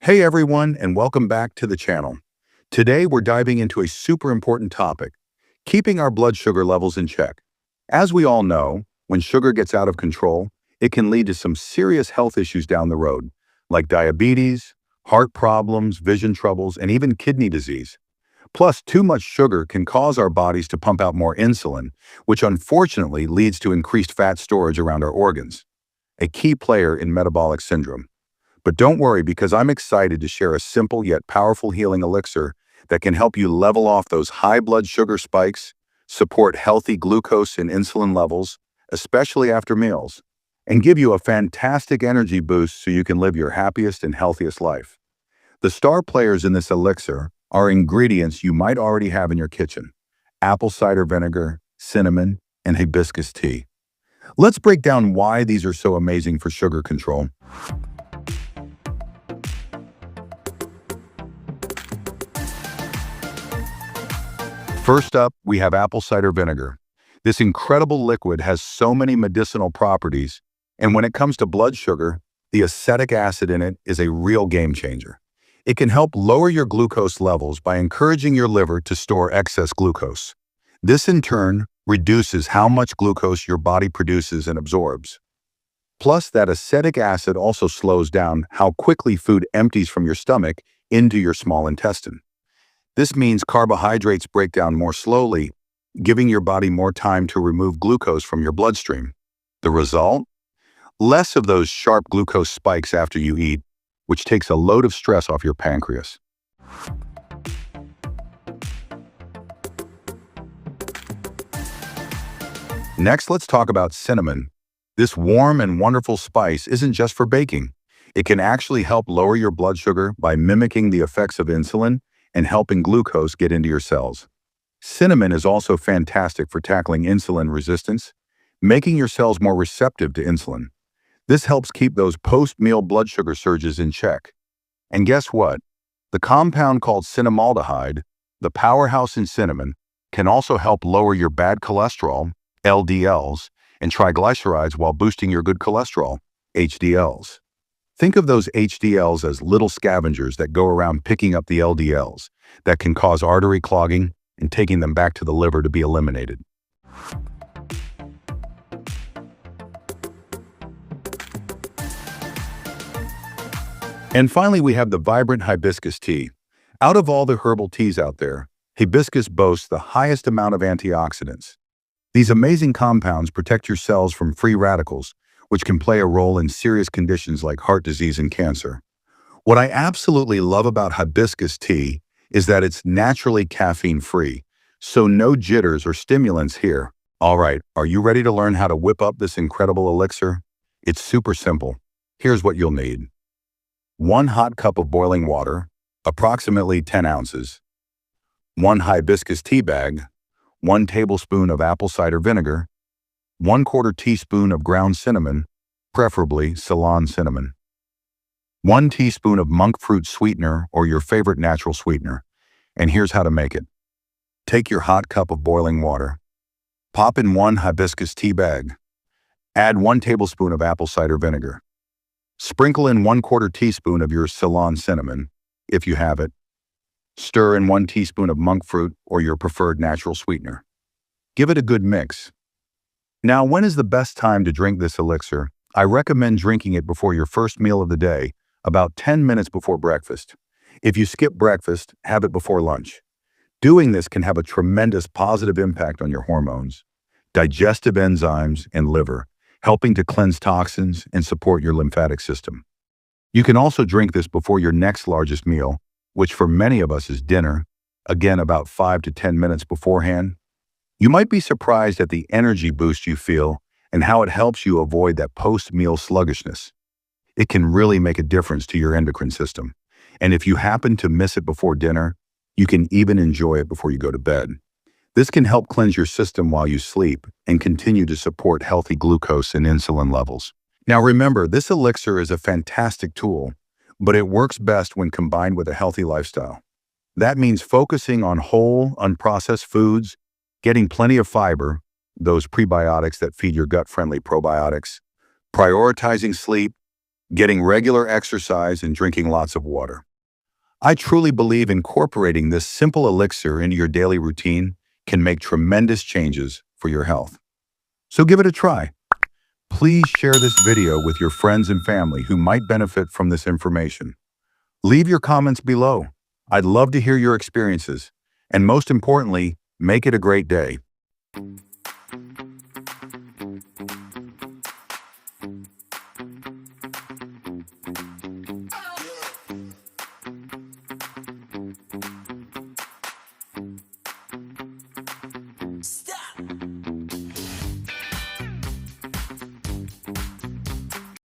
Hey everyone, and welcome back to the channel. Today we're diving into a super important topic, keeping our blood sugar levels in check. As we all know, when sugar gets out of control, it can lead to some serious health issues down the road, like diabetes, heart problems, vision troubles, and even kidney disease. Plus, too much sugar can cause our bodies to pump out more insulin, which unfortunately leads to increased fat storage around our organs, a key player in metabolic syndrome. But don't worry, because I'm excited to share a simple yet powerful healing elixir that can help you level off those high blood sugar spikes, support healthy glucose and insulin levels, especially after meals, and give you a fantastic energy boost so you can live your happiest and healthiest life. The star players in this elixir are ingredients you might already have in your kitchen: apple cider vinegar, cinnamon, and hibiscus tea. Let's break down why these are so amazing for sugar control. First up, we have apple cider vinegar. This incredible liquid has so many medicinal properties, and when it comes to blood sugar, the acetic acid in it is a real game changer. It can help lower your glucose levels by encouraging your liver to store excess glucose. This in turn reduces how much glucose your body produces and absorbs. Plus, that acetic acid also slows down how quickly food empties from your stomach into your small intestine. This means carbohydrates break down more slowly, giving your body more time to remove glucose from your bloodstream. The result? Less of those sharp glucose spikes after you eat, which takes a load of stress off your pancreas. Next, let's talk about cinnamon. This warm and wonderful spice isn't just for baking. It can actually help lower your blood sugar by mimicking the effects of insulin and helping glucose get into your cells. Cinnamon is also fantastic for tackling insulin resistance, making your cells more receptive to insulin. This helps keep those post-meal blood sugar surges in check. And guess what? The compound called cinnamaldehyde, the powerhouse in cinnamon, can also help lower your bad cholesterol, LDLs, and triglycerides while boosting your good cholesterol, HDLs. Think of those HDLs as little scavengers that go around picking up the LDLs that can cause artery clogging and taking them back to the liver to be eliminated. And finally, we have the vibrant hibiscus tea. Out of all the herbal teas out there, hibiscus boasts the highest amount of antioxidants. These amazing compounds protect your cells from free radicals, which can play a role in serious conditions like heart disease and cancer. What I absolutely love about hibiscus tea is that it's naturally caffeine-free, so no jitters or stimulants here. All right, are you ready to learn how to whip up this incredible elixir? It's super simple. Here's what you'll need. 1 hot cup of boiling water, approximately 10 ounces. 1 hibiscus tea bag. 1 tablespoon of apple cider vinegar. 1/4 teaspoon of ground cinnamon, preferably Ceylon cinnamon. 1 teaspoon of monk fruit sweetener or your favorite natural sweetener. And here's how to make it. Take your hot cup of boiling water. Pop in 1 hibiscus tea bag. Add 1 tablespoon of apple cider vinegar. Sprinkle in 1/4 teaspoon of your Ceylon cinnamon, if you have it. Stir in 1 teaspoon of monk fruit or your preferred natural sweetener. Give it a good mix. Now, when is the best time to drink this elixir? I recommend drinking it before your first meal of the day, about 10 minutes before breakfast. If you skip breakfast, have it before lunch. Doing this can have a tremendous positive impact on your hormones, digestive enzymes, and liver, helping to cleanse toxins and support your lymphatic system. You can also drink this before your next largest meal, which for many of us is dinner, again about 5 to 10 minutes beforehand. You might be surprised at the energy boost you feel and how it helps you avoid that post-meal sluggishness. It can really make a difference to your endocrine system. And if you happen to miss it before dinner, you can even enjoy it before you go to bed. This can help cleanse your system while you sleep and continue to support healthy glucose and insulin levels. Now remember, this elixir is a fantastic tool, but it works best when combined with a healthy lifestyle. That means focusing on whole, unprocessed foods, getting plenty of fiber, those prebiotics that feed your gut-friendly probiotics, prioritizing sleep, getting regular exercise, and drinking lots of water. I truly believe incorporating this simple elixir into your daily routine can make tremendous changes for your health. So give it a try. Please share this video with your friends and family who might benefit from this information. Leave your comments below. I'd love to hear your experiences. And most importantly, make it a great day.